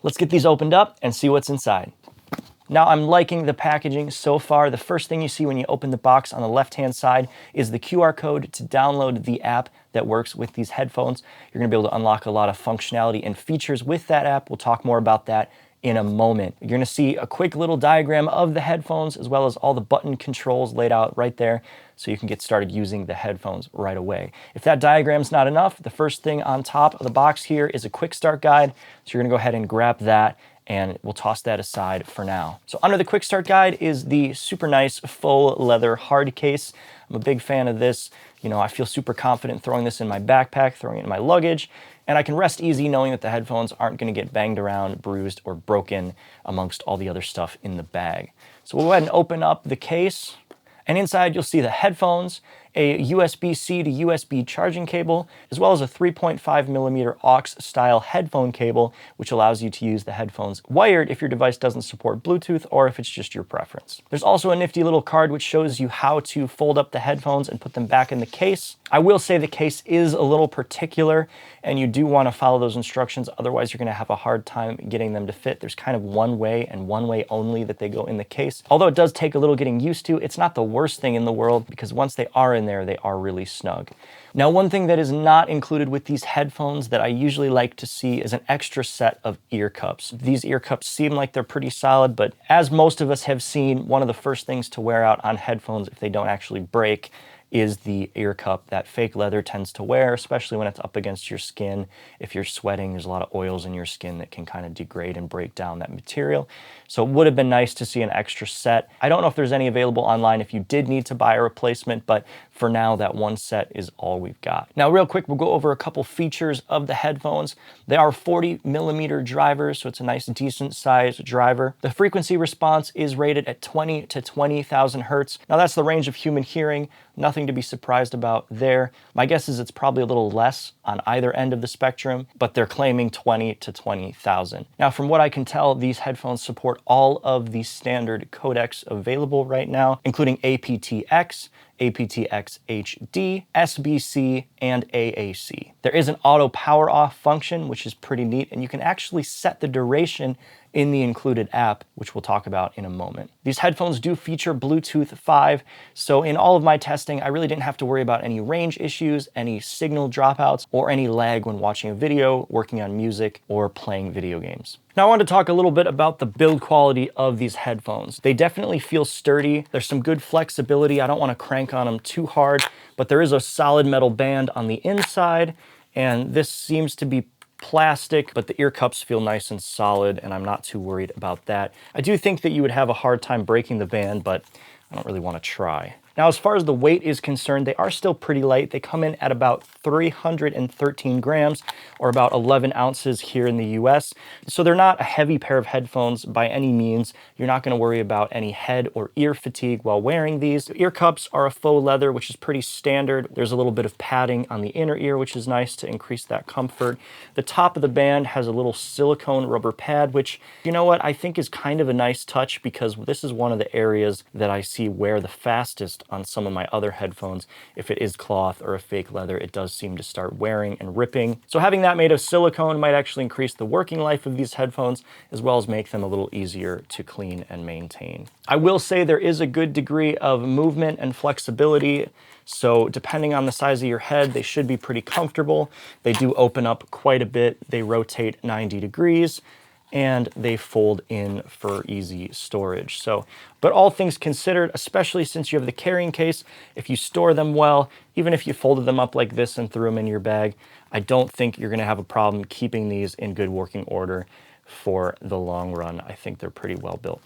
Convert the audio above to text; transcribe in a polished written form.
Let's get these opened up and see what's inside. Now, I'm liking the packaging so far. The first thing you see when you open the box on the left-hand side is the QR code to download the app that works with these headphones. You're gonna be able to unlock a lot of functionality and features with that app. We'll talk more about that in a moment. You're gonna see a quick little diagram of the headphones as well as all the button controls laid out right there so you can get started using the headphones right away. If that diagram's not enough, the first thing on top of the box here is a quick start guide. So you're gonna go ahead and grab that and we'll toss that aside for now. So under the quick start guide is the super nice faux leather hard case. I'm a big fan of this. You know, I feel super confident throwing this in my backpack, throwing it in my luggage, and I can rest easy knowing that the headphones aren't gonna get banged around, bruised, or broken amongst all the other stuff in the bag. So we'll go ahead and open up the case, and inside you'll see the headphones, a USB-C to USB charging cable, as well as a 3.5mm aux style headphone cable, which allows you to use the headphones wired if your device doesn't support Bluetooth or if it's just your preference. There's also a nifty little card which shows you how to fold up the headphones and put them back in the case. I will say the case is a little particular and you do want to follow those instructions, otherwise you're going to have a hard time getting them to fit. There's kind of one way and one way only that they go in the case. Although it does take a little getting used to, it's not the worst thing in the world because once they are in there, they are really snug. Now, one thing that is not included with these headphones that I usually like to see is an extra set of ear cups. These ear cups seem like they're pretty solid, but as most of us have seen, one of the first things to wear out on headphones if they don't actually break is the ear cup that fake leather tends to wear, especially when it's up against your skin. If you're sweating, there's a lot of oils in your skin that can kind of degrade and break down that material. So it would have been nice to see an extra set. I don't know if there's any available online if you did need to buy a replacement, but for now, that one set is all we've got. Now, real quick, we'll go over a couple features of the headphones. They are 40mm drivers, so it's a nice, decent sized driver. The frequency response is rated at 20 to 20,000 hertz. Now, that's the range of human hearing. Nothing to be surprised about there. My guess is it's probably a little less on either end of the spectrum, but they're claiming 20 to 20,000. Now, from what I can tell, these headphones support all of the standard codecs available right now, including aptX, aptX HD, SBC, and AAC. There is an auto power off function, which is pretty neat, and you can actually set the duration in the included app, which we'll talk about in a moment. These headphones do feature Bluetooth 5, so in all of my testing, I really didn't have to worry about any range issues, any signal dropouts, or any lag when watching a video, working on music, or playing video games. Now I want to talk a little bit about the build quality of these headphones. They definitely feel sturdy. There's some good flexibility. I don't want to crank on them too hard, but there is a solid metal band on the inside, and this seems to be plastic, but the ear cups feel nice and solid, and I'm not too worried about that. I do think that you would have a hard time breaking the band, but I don't really want to try. Now, as far as the weight is concerned, they are still pretty light. They come in at about 313 grams, or about 11 ounces here in the US. So they're not a heavy pair of headphones by any means. You're not going to worry about any head or ear fatigue while wearing these. The ear cups are a faux leather, which is pretty standard. There's a little bit of padding on the inner ear, which is nice to increase that comfort. The top of the band has a little silicone rubber pad, which, you know what, I think is kind of a nice touch because this is one of the areas that I see wear the fastest on some of my other headphones. If it is cloth or a fake leather, it does seem to start wearing and ripping. So having that made of silicone might actually increase the working life of these headphones, as well as make them a little easier to clean and maintain. I will say there is a good degree of movement and flexibility. So depending on the size of your head, they should be pretty comfortable. They do open up quite a bit. They rotate 90 degrees. And they fold in for easy storage. So, but all things considered, especially since you have the carrying case, if you store them well, even if you folded them up like this and threw them in your bag, I don't think you're gonna have a problem keeping these in good working order for the long run. I think they're pretty well built.